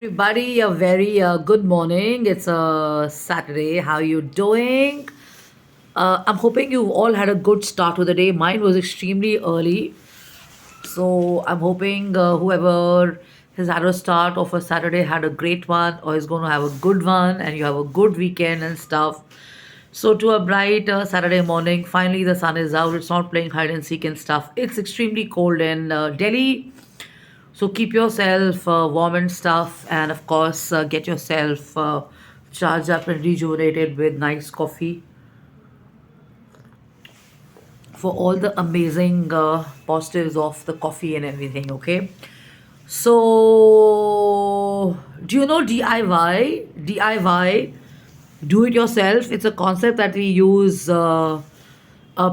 Everybody, a very good morning. It's a Saturday. How you doing? I'm hoping you all had a good start to the day. Mine was extremely early, so I'm hoping whoever has had a start of a Saturday had a great one, or is going to have a good one, and you have a good weekend and stuff. So to a bright Saturday morning, finally the sun is out. It's not playing hide and seek and stuff. It's extremely cold in Delhi, so keep yourself warm and stuff, and of course, get yourself charged up and rejuvenated with nice coffee for all the amazing positives of the coffee and everything. Okay, so do you know DIY? DIY, do it yourself. It's a concept that we use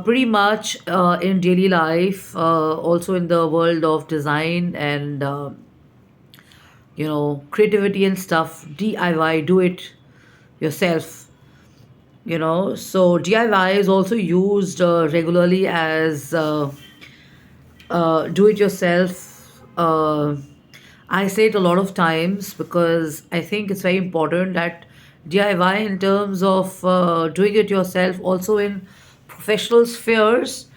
pretty much in daily life, also in the world of design and creativity and stuff. DIY, do it yourself. So DIY is also used regularly as do it yourself. I say it a lot of times because I think it's very important that DIY, in terms of doing it yourself, also in professional spheres,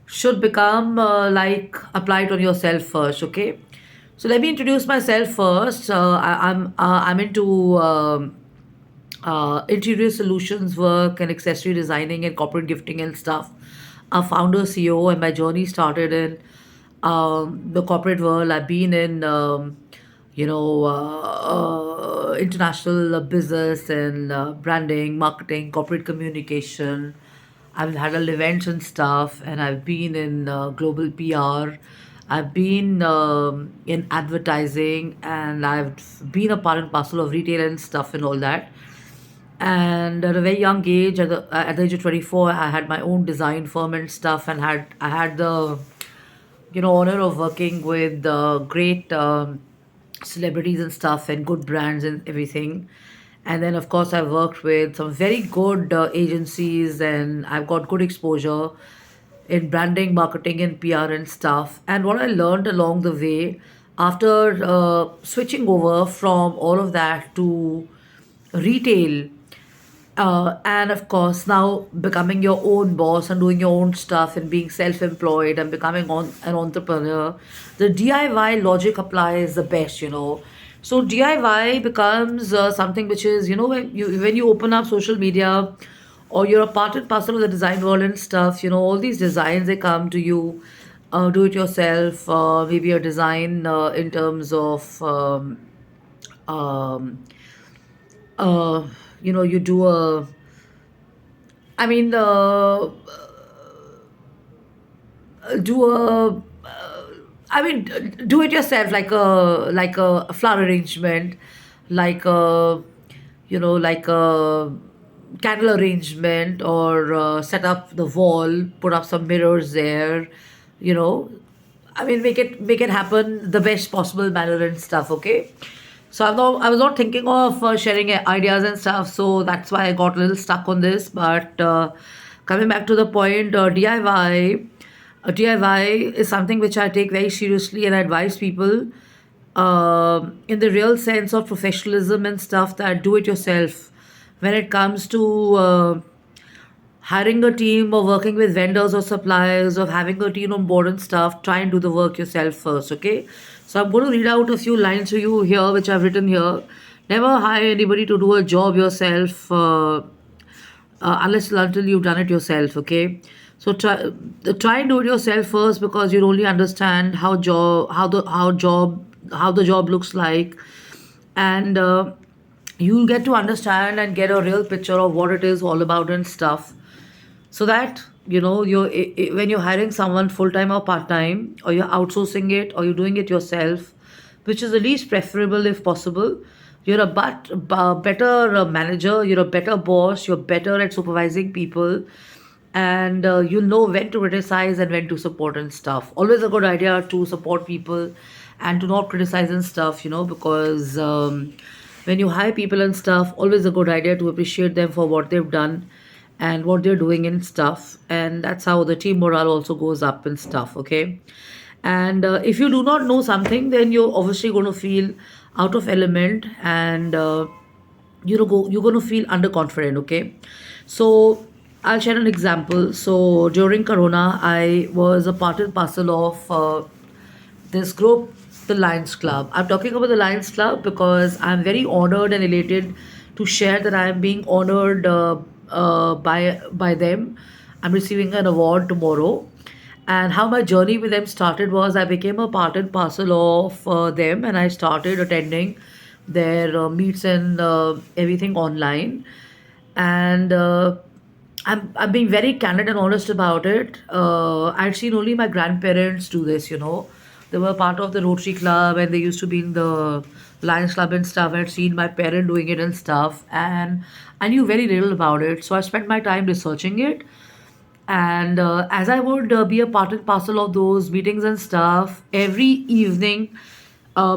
should become applied on yourself first. Okay, so let me introduce myself first. I'm into interior solutions work and accessory designing and corporate gifting and stuff. A founder, CEO, and my journey started in the corporate world. I've been in international business and branding, marketing, corporate communication. I've handled events and stuff, and I've been in global PR. I've been in advertising, and I've been a part and parcel of retail and stuff and all that. And at a very young age, at the age of 24, I had my own design firm and stuff, and I had the honor of working with great celebrities and stuff and good brands and everything. And then of course I worked with some very good agencies, and I've got good exposure in branding, marketing, and PR and stuff. And what I learned along the way, after switching over from all of that to retail, and of course now becoming your own boss and doing your own stuff and being self-employed and becoming an entrepreneur, the DIY logic applies the best. So DIY becomes something which is, when you open up social media, or you're a part and parcel of the design world and stuff. All these designs, they come to you, do it yourself, maybe a design in terms of um, uh, you do a, I mean, do a, I mean, do it yourself, like a flower arrangement, like a, like a candle arrangement, or set up the wall, put up some mirrors there, you know. I mean, make it happen the best possible manner and stuff. Okay. So I was not thinking of sharing ideas and stuff, so that's why I got a little stuck on this. But coming back to the point, DIY is something which I take very seriously, and I advise people in the real sense of professionalism and stuff, that do it yourself. When it comes to hiring a team, or working with vendors or suppliers, or having a team on board and stuff, try and do the work yourself first. Okay, so I'm going to read out a few lines to you here which I've written here. Never hire anybody to do a job yourself, unless and until you've done it yourself. Okay, so try and do it yourself first, because you'll only understand how the job looks like. And you'll get to understand and get a real picture of what it is all about and stuff, so that when you're hiring someone full time or part time, or you're outsourcing it, or you're doing it yourself, which is the least preferable if possible, you're a better manager, you're a better boss, you're better at supervising people, and you'll know when to criticize and when to support and stuff. Always a good idea to support people and to not criticize and stuff, because when you hire people and stuff, always a good idea to appreciate them for what they've done and what they're doing and stuff. And that's how the team morale also goes up and stuff. Okay, and if you do not know something, then you're obviously going to feel out of element, and you're going to feel underconfident. Okay, so I'll share an example. So during Corona, I was a part and parcel of this group, the Lions Club. I'm talking about the Lions Club because I'm very honored and elated to share that I am being honored by them. I'm receiving an award tomorrow. And how my journey with them started was I became a part and parcel of them, and I started attending their meets and everything online. And I'm being very candid and honest about it. I'd seen only my grandparents do this, you know. They were part of the Rotary Club and they used to be in the Lions Club and stuff. I'd seen my parent doing it and stuff, and I knew very little about it. So I spent my time researching it. And as I would be a part and parcel of those meetings and stuff, every evening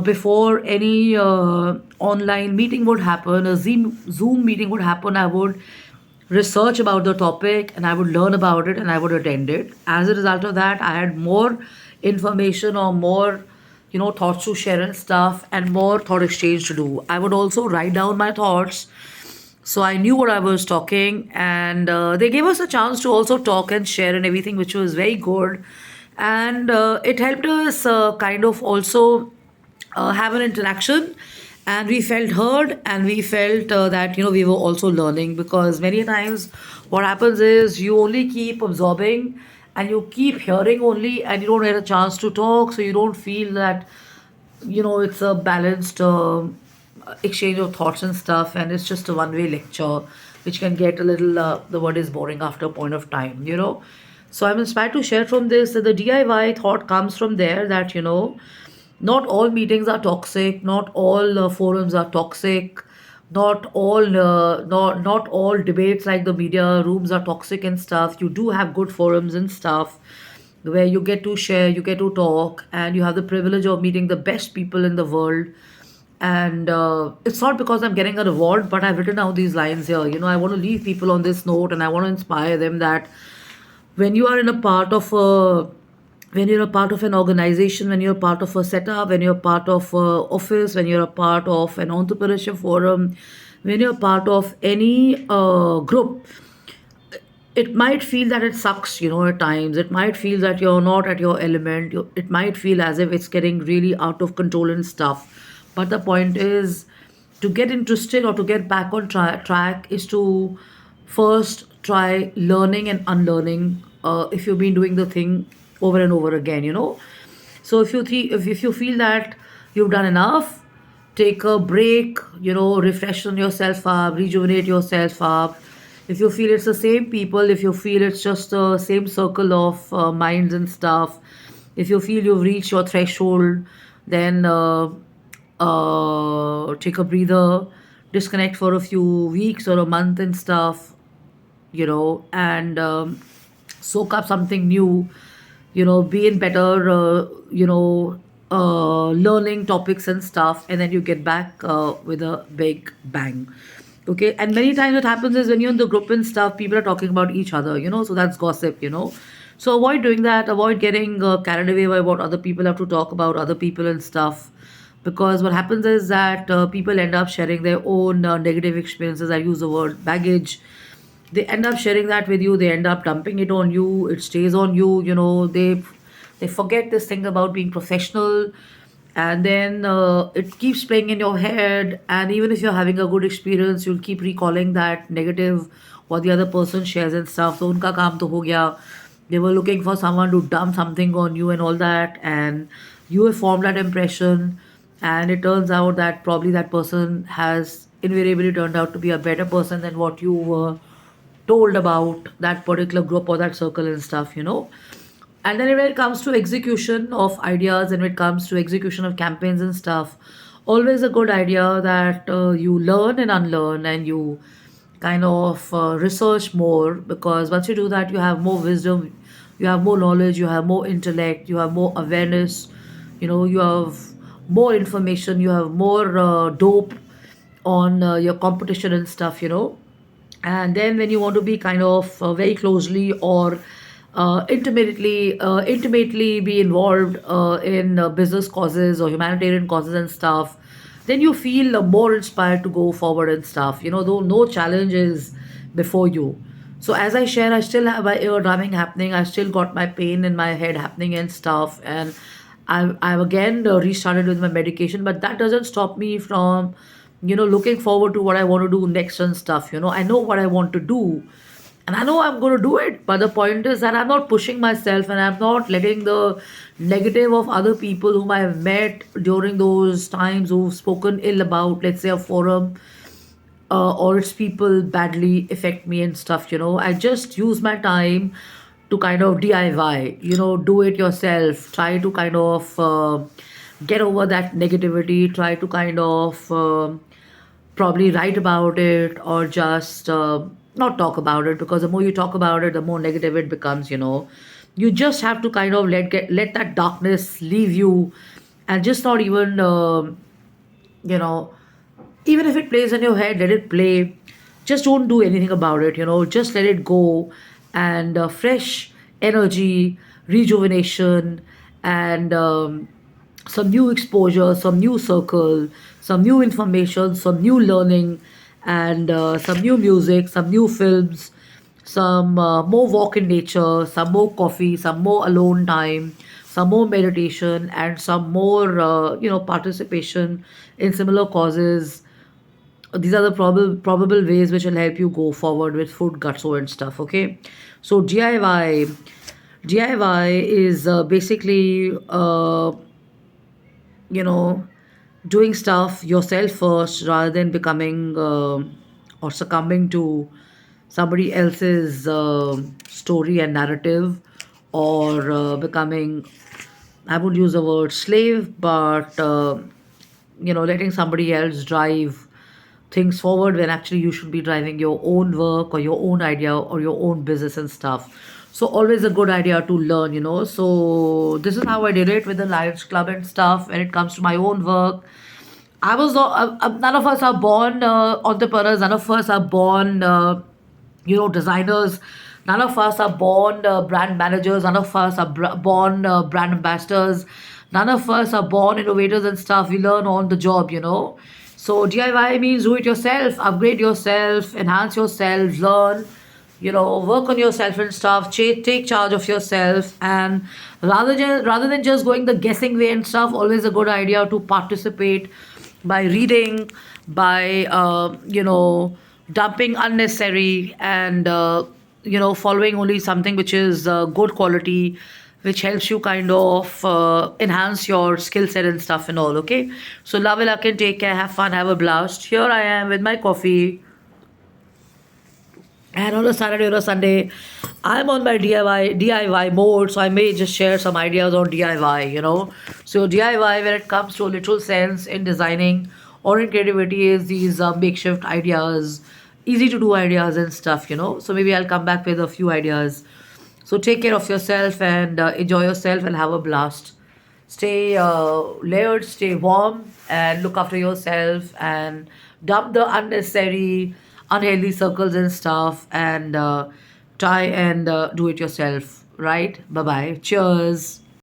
before any online meeting would happen, a Zoom meeting would happen, I would research about the topic and I would learn about it and I would attend it. As a result of that, I had more information or more, you know, thoughts to share and stuff and more thought exchange to do. I would also write down my thoughts so I knew what I was talking, and they gave us a chance to also talk and share and everything, which was very good. And it helped us kind of also have an interaction, and we felt heard, and we felt that, you know, we were also learning, because many times what happens is you only keep absorbing and you keep hearing only, and you don't get a chance to talk, so you don't feel that, you know, it's a balanced exchange of thoughts and stuff, and it's just a one way lecture which can get a little the word is boring after a point of time, you know. So I'm inspired to share from this that the DIY thought comes from there, that, you know, not all meetings are toxic, not all forums are toxic, not all debates like the media rooms are toxic and stuff. You do have good forums and stuff where you get to share, you get to talk, and you have the privilege of meeting the best people in the world. And it's not because I'm getting an award, but I've written down these lines here. You know, I want to leave people on this note, and I want to inspire them that when you are in a part of a when you're a part of an organization, when you're part of a setup, when you're part of a office, when you're a part of an entrepreneurship forum, when you're part of any group, it might feel that it sucks, you know, at times. It might feel that you're not at your element. It might feel as if it's getting really out of control and stuff. But the point is, to get interested or to get back on track is to first try learning and unlearning if you've been doing the thing over and over again, you know. So if you feel that you've done enough, take a break, you know, refresh on yourself up, rejuvenate yourself up. If you feel it's the same people, if you feel it's just the same circle of minds and stuff, if you feel you've reached your threshold, then take a breather, disconnect for a few weeks or a month and stuff, you know, and soak up something new, you know, be in better, learning topics and stuff, and then you get back with a big bang. Okay, and many times what happens is when you're in the group and stuff, people are talking about each other, you know, so that's gossip, you know. So avoid doing that, avoid getting carried away by what other people have to talk about, other people and stuff, because what happens is that people end up sharing their own negative experiences. I use the word baggage. They end up sharing that with you, they end up dumping it on you, it stays on you, you know. They forget this thing about being professional, and then it keeps playing in your head, and even if you're having a good experience, you'll keep recalling that negative what the other person shares and stuff. So unka kaam to ho gaya. They were looking for someone to dump something on you and all that, and you have formed that impression, and it turns out that probably that person has invariably turned out to be a better person than what you were told about that particular group or that circle and stuff, you know. And then when it comes to execution of ideas and when it comes to execution of campaigns and stuff, always a good idea that you learn and unlearn, and you kind of research more, because once you do that, you have more wisdom, you have more knowledge, you have more intellect, you have more awareness, you know, you have more information, you have more dope on your competition and stuff, you know. And then when you want to be kind of very closely or intimately be involved in business causes or humanitarian causes and stuff, then you feel more inspired to go forward and stuff, though no challenge is before you. So as I share, I still have my ear drumming happening, I still got my pain in my head happening and stuff, and I've again restarted with my medication, but that doesn't stop me from looking forward to what I want to do next and stuff. I know what I want to do, and I know I'm going to do it. But the point is that I'm not pushing myself, and I'm not letting the negative of other people whom I've met during those times who've spoken ill about, let's say, a forum, or its people badly affect me and stuff. I just use my time to kind of DIY, do it yourself, try to kind of get over that negativity, try to kind of probably write about it, or just not talk about it, because the more you talk about it, the more negative it becomes. You just have to kind of let that darkness leave you, and just not even you know even if it plays in your head, let it play. Just don't do anything about it. Just let it go. And fresh energy, rejuvenation, and some new exposure, some new circle, some new information, some new learning, and some new music, some new films, some more walk in nature, some more coffee, some more alone time, some more meditation, and some more participation in similar causes. These are the probable ways which will help you go forward with food gutso and stuff. Okay, so DIY is basically you know doing stuff yourself first, rather than becoming or succumbing to somebody else's story and narrative, or becoming, I would use the word slave, but letting somebody else drive things forward when actually you should be driving your own work, or your own idea, or your own business and stuff. So always a good idea to learn. So this is how I did it with the Lions Club and stuff. When it comes to my own work, I was not, none of us are born entrepreneurs, none of us are born designers, none of us are born brand managers, none of us are born brand ambassadors, none of us are born innovators and stuff. We learn on the job. So DIY means do it yourself, upgrade yourself, enhance yourself, learn, work on yourself and stuff. Take charge of yourself, and rather than just going the guessing way and stuff, always a good idea to participate by reading, by dumping unnecessary, and following only something which is good quality, which helps you kind of enhance your skill set and stuff and all. Okay, so love it, luck, and take care, have fun, have a blast. Here I am with my coffee, and on a Saturday or a Sunday, I'm on my DIY mode, so I may just share some ideas on DIY. So DIY, when it comes to a literal sense in designing or in creativity, is these makeshift ideas, easy to do ideas and stuff. So maybe I'll come back with a few ideas. So take care of yourself, and enjoy yourself, and have a blast. Stay layered, stay warm, and look after yourself, and dump the unnecessary, unhealthy circles and stuff, and try and do it yourself. Right? Bye bye. Cheers.